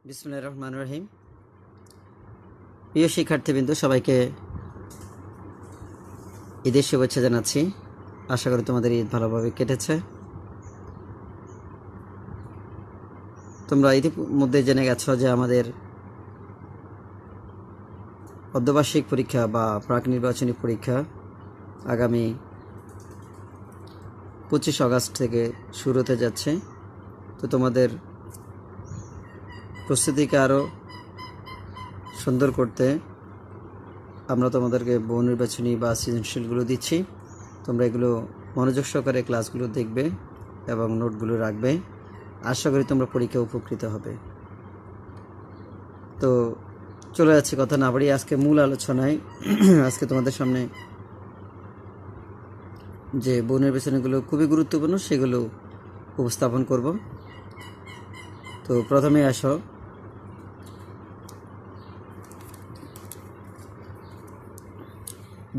বিসমিল্লাহির রহমানির রহিম। প্রিয় শিক্ষার্থীবৃন্দ, সবাইকে ঈদের শুভেচ্ছা জানাচ্ছি। আশা করি তোমাদের ঈদ ভালোভাবে কেটেছে। তোমরা ইতিমধ্যে জেনে গেছো যে আমাদের অর্ধবার্ষিক পরীক্ষা বা প্রাক নির্বাচনী পরীক্ষা আগামী 25 আগস্ট থেকে শুরু হতে যাচ্ছে। তো তোমাদের প্রস্তুতিকে আরও সুন্দর করতে আমরা তোমাদেরকে বহু নির্বাচনী বা সৃজনশীলগুলো দিচ্ছি। তোমরা এগুলো মনোযোগ সহকারে ক্লাসগুলো দেখবে এবং নোটগুলো রাখবে। আশা করি তোমরা পরীক্ষা উপকৃত হবে। তো চলে যাচ্ছে, কথা না বাড়িয়ে আজকে মূল আলোচনায়। আজকে তোমাদের সামনে যে বহু নির্বাচনীগুলো খুবই গুরুত্বপূর্ণ সেগুলো উপস্থাপন করব। তো প্রথমে আসো,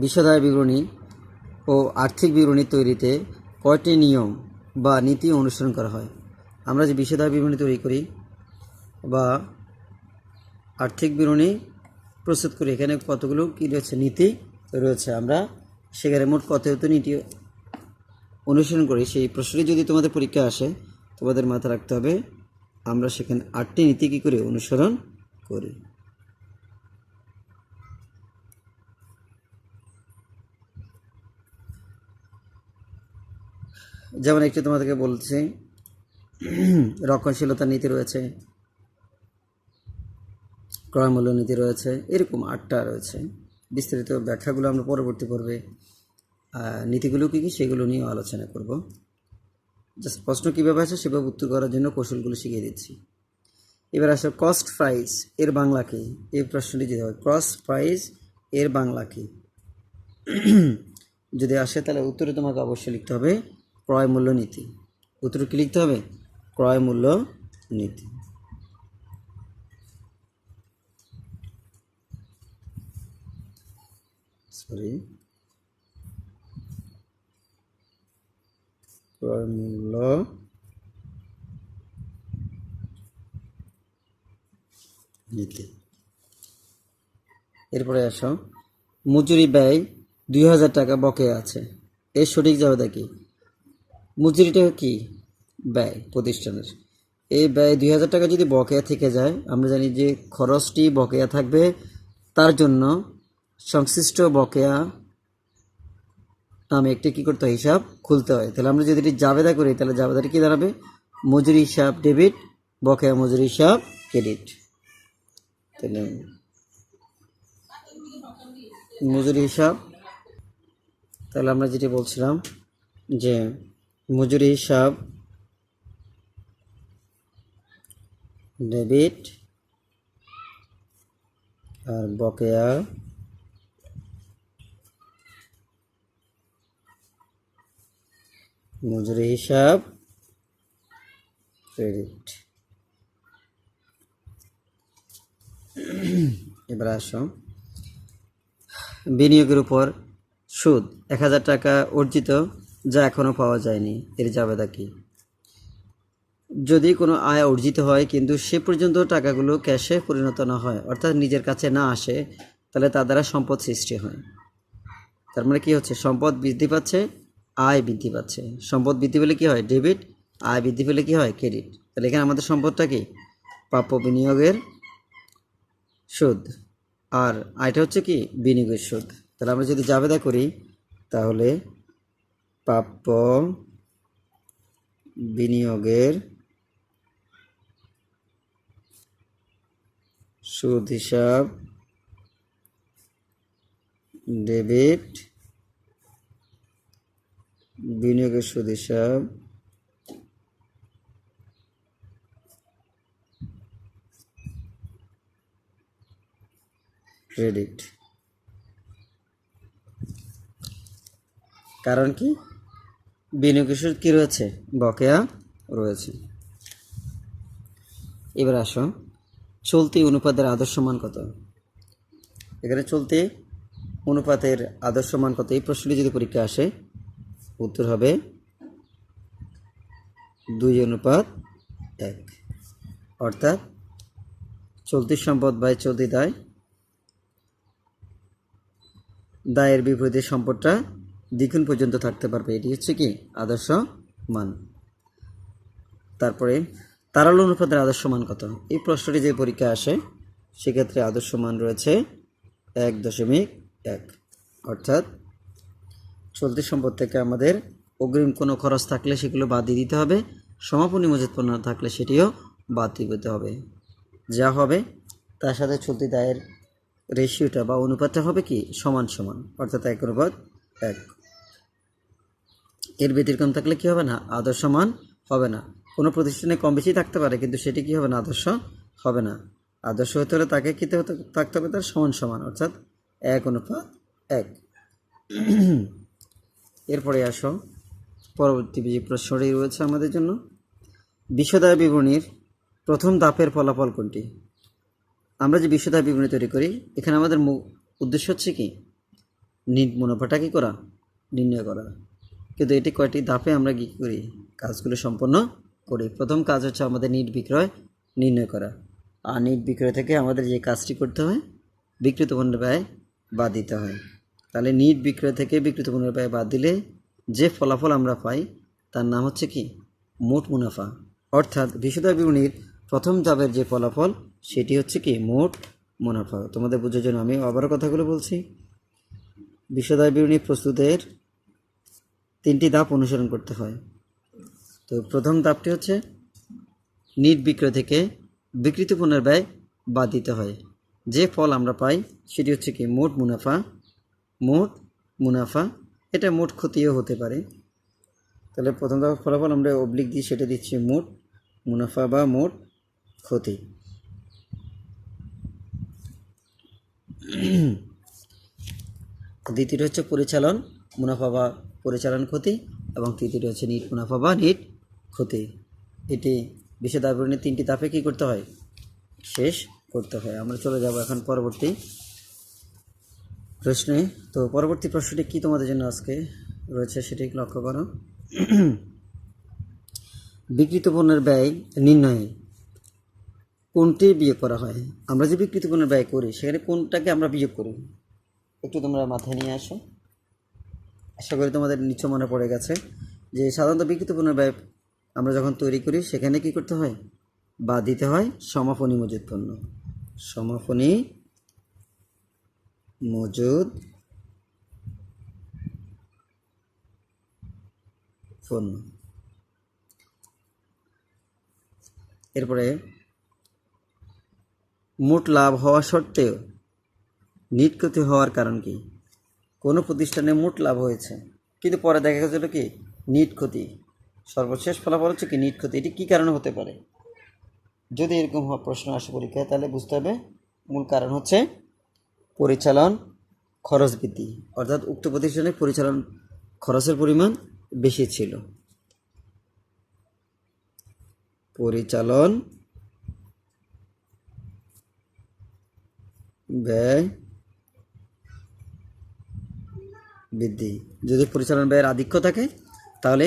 বিশদায় বিবরণী ও আর্থিক বিবরণী তৈরিতে কয়টি নিয়ম বা নীতি অনুসরণ করা হয়? আমরা যে বিশদায় বিবরণী তৈরি করি বা আর্থিক বিবরণী প্রস্তুত করি, এখানে কতগুলো কী রয়েছে, নীতি রয়েছে। আমরা সেখানে মোট কতগুলো নীতি অনুসরণ করি, সেই প্রশ্নটি যদি তোমাদের পরীক্ষা আসে তোমাদের মাথায় রাখতে হবে আমরা সেখানে 8টি নীতি কী করে অনুসরণ করি। যেমন একটি তোমাদেরকে বলছি, রক্ষণশীলতা নীতি রয়েছে, ক্রয় মূল্য নীতি রয়েছে, এরকম 8টা রয়েছে। বিস্তারিত ব্যাখ্যাগুলো আমরা পরবর্তী পর্বে নীতিগুলো কী কী সেগুলো নিয়েও আলোচনা করব। জাস্ট প্রশ্ন কীভাবে আছে সেভাবে উত্তর করার জন্য কৌশলগুলো শিখিয়ে দিচ্ছি। এবার আসো, কস্ট প্রাইস এর বাংলা কী? এই প্রশ্নটি যদি হয় কস্ট প্রাইস এর বাংলা কী যদি আসে, তাহলে উত্তরে তোমাকে অবশ্যই লিখতে হবে ক্রয় মূল্য নীতি। উত্তরে কী লিখতে হবে? ক্রয় মূল্য নীতি। ক্রয় মূল্য নীতি। এরপরে আসো, মজুরি ব্যয় 2000 টাকা বকেয়া আছে, এর সঠিক জবাবটা কি? মজুরিটা কি? ব্যয় প্রতিষ্ঠানের। এই ব্যয় 2000 টাকা যদি বকেয়া থেকে যায়, আমরা জানি যে খরচটি বকেয়া থাকবে, তার জন্য সংশ্লিষ্ট বকেয়া নামে একটি কী করতে হয়, হিসাব খুলতে হয়। তাহলে আমরা যদি এটি জাবেদা করি, তাহলে জাবেদাটি কী দাঁড়াবে? মজুরি হিসাব ডেবিট, বকেয়া মজুরি হিসাব ক্রেডিট। তাহলে মজুরি হিসাব, তাহলে আমরা যেটি বলছিলাম যে মজুরি হিসাব ডেবিট আর বকেয়া মজুরি হিসাব ক্রেডিট। এবার আসো, বিনিয়োগের উপর সুদ 1000 টাকা অর্জিত যা এখনও পাওয়া যায়নি, এর জাবেদা কি? যদি কোনো আয় অর্জিত হয় কিন্তু সে পর্যন্ত টাকাগুলো ক্যাশে পরিণত না হয়, অর্থাৎ নিজের কাছে না আসে, তাহলে তার দ্বারা সম্পদ সৃষ্টি হয়। তার মানে কী হচ্ছে? সম্পদ বৃদ্ধি পাচ্ছে, আয় বৃদ্ধি পাচ্ছে। সম্পদ বৃদ্ধি পেলে কী হয়? ডেবিট। আয় বৃদ্ধি পেলে কী হয়? ক্রেডিট। তাহলে এখানে আমাদের সম্পদটা কি? প্রাপ্য বিনিয়োগের সুদ, আর আয়টা হচ্ছে কি? বিনিয়োগের সুদ। তাহলে আমরা যদি জাবেদা করি, তাহলে প্রাপ্য বিনিয়োগের সুদ হিসাব ডেবিট, বিনিয়োগের সুদ হিসাব ক্রেডিট। কারণ কি? বিনিয়োগের সুদ কী রয়েছে? বকেয়া রয়েছে। এবার আসো, চলতি অনুপাতের আদর্শ মান কত? এখানে চলতি অনুপাতের আদর্শ মান কত? এই প্রশ্নটি যদি পরীক্ষা আসে, উত্তর হবে 2:1, অর্থাৎ চলতি সম্পদ বাই চলতি দায়, দায়ের বিপরীতে সম্পদটা দ্বিগুণ পর্যন্ত থাকতে পারবে, এটি হচ্ছে কি আদর্শ মান। তারপরে তারল্য অনুপাতের আদর্শ মান কত? এই প্রশ্নটি যে পরীক্ষা আসে সেক্ষেত্রে আদর্শ মান রয়েছে 1.1। অর্থাৎ চলতি সম্পদ থেকে আমাদের অগ্রিম কোনো খরচ থাকলে সেগুলো বাদ দিয়ে দিতে হবে, সমাপনী মজুত পণ্য থাকলে সেটিও বাদ দিয়ে দিতে হবে। যা হবে তার সাথে চলতি দায়ের রেশিওটা বা অনুপাতটা হবে কি সমান সমান, অর্থাৎ 1:1। এর ব্যতিক্রম থাকলে কি হবে না, আদর্শ মান হবে না। কোনো প্রতিষ্ঠানে কম বেশি থাকতে পারে, কিন্তু সেটি কি হবে না, আদর্শ হবে না। আদর্শ হতে হলে তাকে কী থাকতে হবে, তার সমান সমান, অর্থাৎ 1:1। এরপরে আসো পরবর্তী যে প্রশ্নটি রয়েছে আমাদের জন্য, বিশদায় বিবরণীর প্রথম ধাপের ফলাফল কোনটি? আমরা যে বিশদায় বিবরণী তৈরি করি এখানে আমাদের উদ্দেশ্য হচ্ছে কি মুনাফাটা কী করা, নির্ণয় করা। কিন্তু এটি কয়টি ধাপে আমরা কী করি, কাজগুলো সম্পন্ন করি। প্রথম কাজ হচ্ছে আমাদের নিট বিক্রয় নির্ণয় করা, আর নিট বিক্রয় থেকে আমাদের যে কাজটি করতে হয় বিক্রিত পণ্যের ব্যয় বাদ দিতে হয়। তাহলে নিট বিক্রয় থেকে বিক্রিত পণ্যের ব্যয় বাদ দিলে যে ফলাফল আমরা পাই তার নাম হচ্ছে কি মোট মুনাফা। অর্থাৎ বিশদায় বিবরণীর প্রথম ধাপের যে ফলাফল সেটি হচ্ছে কি মোট মুনাফা। তোমাদের বোঝার জন্য আমি আবারও কথাগুলো বলছি। বিশদায় বিবরণী প্রস্তুতের 3টি ধাপ অনুসরণ করতে হয়। তো প্রথম ধাপটি হচ্ছে নিট বিক্রয় থেকে বিক্রিত পণ্যের ব্যয় বাদ দিতে হয়। যে ফল আমরা পাই সেটি হচ্ছে কি মোট মুনাফা। মোট মুনাফা, এটা মোট ক্ষতিও হতে পারে। তাহলে প্রথম ধাপের ফলাফল আমরা অবলিক দিয়ে সেটা দিচ্ছি মোট মুনাফা বা মোট ক্ষতি। দ্বিতীয়টি হচ্ছে পরিচালন মুনাফা বা পরিচালন ক্ষতি, এবং তৃতীয়টি হচ্ছে নিট মুনাফা বা নিট ক্ষতি। এটি বিশদায় বিবরণীর 3টি ধাপে কী করতে হয়, শেষ করতে হয়। আমরা চলে যাব এখন পরবর্তী প্রশ্নে। তো পরবর্তী প্রশ্নটি কি তোমাদের জন্য আজকে রয়েছে সেটি লক্ষ্য করো। বিক্রিত পণ্যের ব্যয় নির্ণয়ে কোনটি বিয়োগ করা হয়? আমরা যে বিক্রিত পণ্যের ব্যয় করি সেখানে কোনটাকে আমরা বিয়োগ করি, একটু তোমরা মাথায় নিয়ে আসো। আশা করি তোমাদের নিশ্চয় মনে পড়ে গেছে যে সাধারণত বিক্রিত পণ্যের ব্যয় আমরা যখন তৈরি করি সেখানে কি করতে হয়, বাদ দিতে হয় সমাপনী মজুত পণ্য। সমাপনী মজুদ পণ্য। এরপরে মোট লাভ হওয়া সত্ত্বেও নিট ক্ষতি হওয়ার কারণ কি? কোনো প্রতিষ্ঠানে মোট লাভ হয়েছে কিন্তু পরে দেখা গেছিল কি নিট ক্ষতি, সর্বশেষ ফলাফল হচ্ছে কি নিট ক্ষতি। এটি কী কারণে হতে পারে? যদি এরকম প্রশ্ন আসে পরীক্ষায় তাহলে বুঝতে হবে মূল কারণ হচ্ছে পরিচালন খরচ বৃদ্ধি, অর্থাৎ উক্ত প্রতিষ্ঠানের পরিচালন খরচের পরিমাণ বেশি ছিল। পরিচালন ব্যয় বৃদ্ধি, যদি পরিচালন ব্যয়ের আধিক্য থাকে তাহলে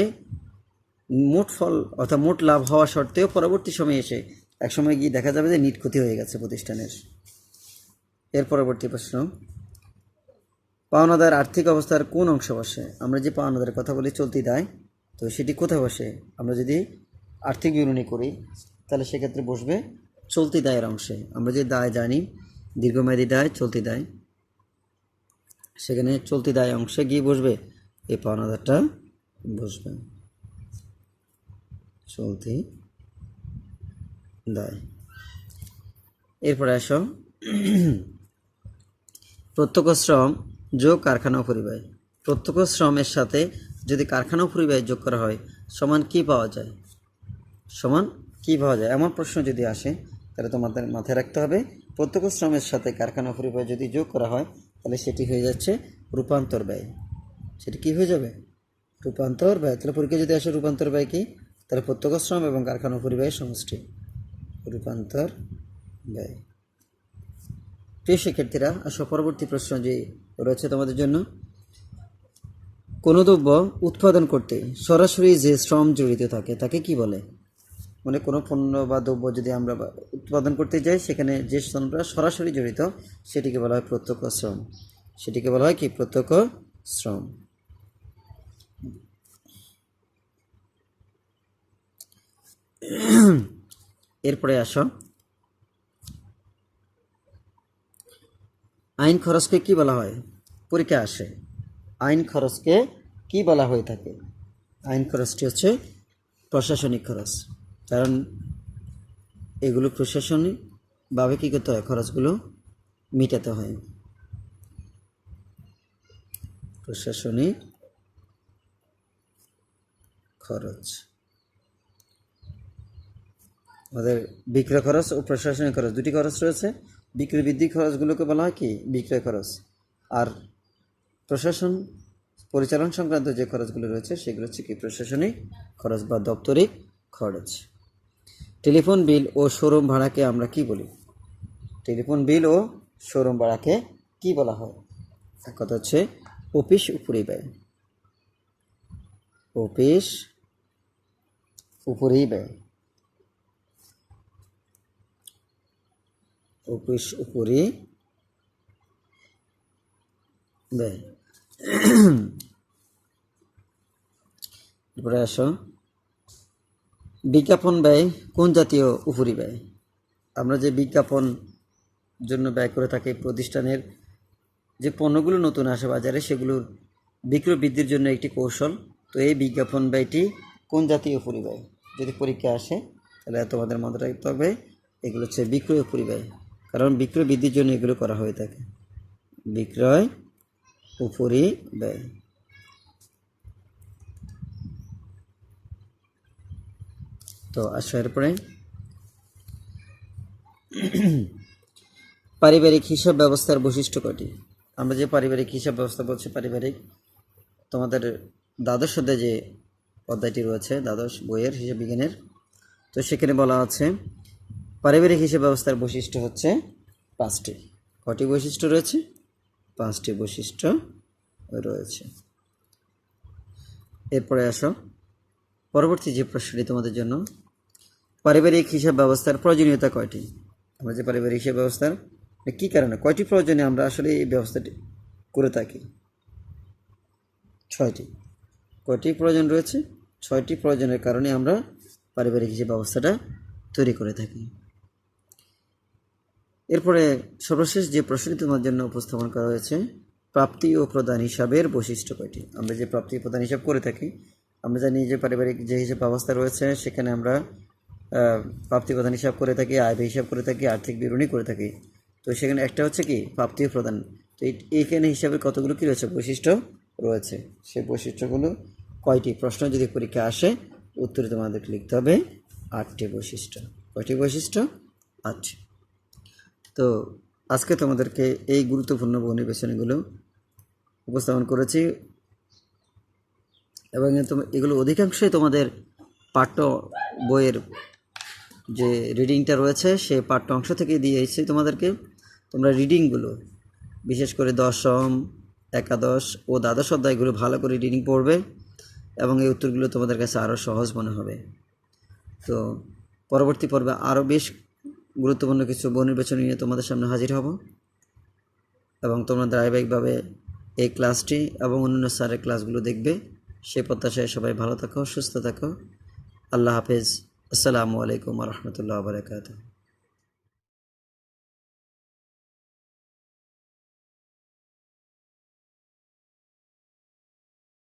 মোট ফল অর্থাৎ মোট লাভ হওয়া সত্ত্বেও পরবর্তী সময়ে এসে একসময় গিয়ে দেখা যাবে যে নিট ক্ষতি হয়ে গেছে প্রতিষ্ঠানের। এর পরবর্তী প্রশ্ন, পাওনাদার আর্থিক অবস্থার কোন অংশ বসে? আমরা যে পাওনাদারের কথা বলি চলতি দায়, তো সেটি কোথায় বসে? আমরা যদি আর্থিক বিবরণী করি তাহলে সেক্ষেত্রে বসবে চলতি দায়ের অংশে। আমরা যে দায় জানি দীর্ঘমেয়াদী দায়, চলতি দায়, সেখানে চলতি দায় অংশে গিয়ে বসবে এই পাওনাদারটা বসবে চলতি দায়। এরপরে আসো প্রত্যক্ষ শ্রম যোগ কারখানা পরিব্যয়। প্রত্যক্ষ শ্রমের সাথে যদি কারখানা পরিব্যয় যোগ করা হয় সমান কি পাওয়া যায়? সমান কি পাওয়া যায় এমন প্রশ্ন যদি আসে তাহলে তোমাদের মাথায় রাখতে হবে প্রত্যক্ষ শ্রমের সাথে কারখানা পরিব্যয় যদি যোগ করা হয় তাহলে সেটি হয়ে যাচ্ছে রূপান্তর ব্যয়। সেটি কি হয়ে যাবে? রূপান্তর ব্যয়। তাহলে পরীক্ষা যদি আসে রূপান্তর ব্যয় কি, তাহলে প্রত্যক্ষ শ্রম এবং কারখানা পরিব্যয়ের সমষ্টি রূপান্তর ব্যয়। প্রিয় শিক্ষার্থীরা, আসো পরবর্তী প্রশ্ন যে রয়েছে তোমাদের জন্য, কোনো দ্রব্য উৎপাদন করতে সরাসরি যে শ্রম জড়িত থাকে তাকে কি বলে? মানে কোনো পণ্য বা দ্রব্য যদি আমরা উৎপাদন করতে যাই, সেখানে যে শ্রমটা সরাসরি জড়িত সেটিকে বলা হয় প্রত্যক্ষ শ্রম। সেটিকে বলা হয় কি? প্রত্যক্ষ শ্রম। এরপরে আসো, আইন খরচকে কি বলা হয়? পরীক্ষা আসে, আইন খরচকে কি বলা হয়ে থাকে? আইন খরচটি হচ্ছে প্রশাসনিক খরচ, কারণ এগুলো প্রশাসনিকভাবে কী করতে হয়? খরচগুলো মেটাতে হয়। প্রশাসনিক খরচ, আমাদের বিক্রয় খরচ ও প্রশাসনিক খরচ দুটি খরচ রয়েছে। বিক্রয় বৃদ্ধি খরচগুলোকে বলা হয় কি? বিক্রয় খরচ। আর প্রশাসন পরিচালন সংক্রান্ত যে খরচগুলো রয়েছে সেগুলো হচ্ছে কি? প্রশাসনিক খরচ বা দপ্তরিক খরচ। টেলিফোন বিল ও শোরুম ভাড়াকে আমরা কি বলি? টেলিফোন বিল ও শোরুম ভাড়াকে কি বলা হয়? এক কথা হচ্ছে অফিস উপরি ব্যয়। অফিস উপরি ব্যয়, অফিস উপরি ব্যয়। এরপরে আসো, বিজ্ঞাপন ব্যয় কোন জাতীয় উপরি ব্যয়? আমরা যে বিজ্ঞাপন জন্য ব্যয় করে থাকি, প্রতিষ্ঠানের যে পণ্যগুলো নতুন আসে বাজারে সেগুলোর বিক্রয় বৃদ্ধির জন্য একটি কৌশল। তো এই বিজ্ঞাপন ব্যয়টি কোন জাতীয় উপরি ব্যয়? যদি পরীক্ষা আসে তাহলে তোমাদের মনে রাখতে হবে এগুলো হচ্ছে বিক্রয় উপরি ব্যয়, কারণ বিক্রয় বৃদ্ধির জন্য এগুলো করা হয়ে থাকে। বিক্রয় উপরি ব্যয়। তো আসো এরপরে, পারিবারিক হিসাব ব্যবস্থার বৈশিষ্ট্য কয়টি? আমরা যে পারিবারিক হিসাব ব্যবস্থা বলছি, পারিবারিক, তোমাদের দ্বাদশ অধ্যায়ে যে অধ্যায়টি রয়েছে, দ্বাদশ বইয়ের হিসাব বিজ্ঞানের, তো সেখানে বলা আছে পারিবারিক হিসাব ব্যবস্থার বৈশিষ্ট্য হচ্ছে 5টি। কয়টি বৈশিষ্ট্য রয়েছে? 5টি বৈশিষ্ট্য রয়েছে। এরপরে আসো, পরবর্তী যে প্রশ্নটি তোমাদের জন্য, পারিবারিক হিসাব ব্যবস্থার প্রয়োজনীয়তা কয়টি? আমরা যে পারিবারিক হিসাব ব্যবস্থার কী কারণে, কয়টি প্রয়োজনে আমরা আসলে এই ব্যবস্থাটি করে থাকি? 6টি। কয়টি প্রয়োজন রয়েছে? 6টি প্রয়োজনের কারণে আমরা পারিবারিক হিসাব ব্যবস্থাটা তৈরি করে থাকি। এরপরে সর্বশেষ যে প্রশ্নটি তোমার জন্য উপস্থাপন করা হয়েছে, প্রাপ্তি ও প্রদান হিসাবের বৈশিষ্ট্য কয়টি? আমরা যে প্রাপ্তি ও প্রদান হিসাব করে থাকি, আমরা জানি যে পারিবারিক যে হিসাব ব্যবস্থা রয়েছে সেখানে আমরা প্রাপ্তি প্রদান হিসাব করে থাকি, আয় ব্যয় হিসাব করে থাকি, আর্থিক বিবরণী করে থাকি। তো সেখানে একটা হচ্ছে কি? প্রাপ্তি ও প্রদান। তো এইখানে হিসাবের কতগুলো কী রয়েছে? বৈশিষ্ট্য রয়েছে। সেই বৈশিষ্ট্যগুলো কয়টি? প্রশ্ন যদি পরীক্ষা আসে উত্তরে তোমাদেরকে লিখতে হবে 8টি বৈশিষ্ট্য। কয়টি বৈশিষ্ট্য? 8টি। তো আজকে তোমাদেরকে এই গুরুত্বপূর্ণ বর্ণনির্বাচনীগুলো উপস্থাপন করেছি, এবং এগুলো অধিকাংশই তোমাদের পাঠ্য বইয়ের যে রিডিংটা রয়েছে সে পাঠ্য অংশ থেকে দিয়েছি তোমাদেরকে। তোমরা রিডিংগুলো বিশেষ করে দশম, একাদশ ও দ্বাদশ অধ্যায়গুলো ভালো করে রিডিং পড়বে, এবং এই উত্তরগুলো তোমাদের কাছে আরও সহজ মনে হবে। তো পরবর্তী পর্বে আরও বেশ গুরুত্বপূর্ণ কিছু বর্ণনির্বাচনী নিয়ে তোমাদের সামনে হাজির হব, এবং তোমরা ধারাবাহিকভাবে এই ক্লাসটি এবং অন্যান্য স্যারের ক্লাসগুলো দেখবে। সে প্রত্যাশায় সবাই ভালো থাকো, সুস্থ থাকো। আল্লাহ হাফেজ। আসসালামু আলাইকুম ওয়া রাহমাতুল্লাহি ওয়া বারাকাতুহু।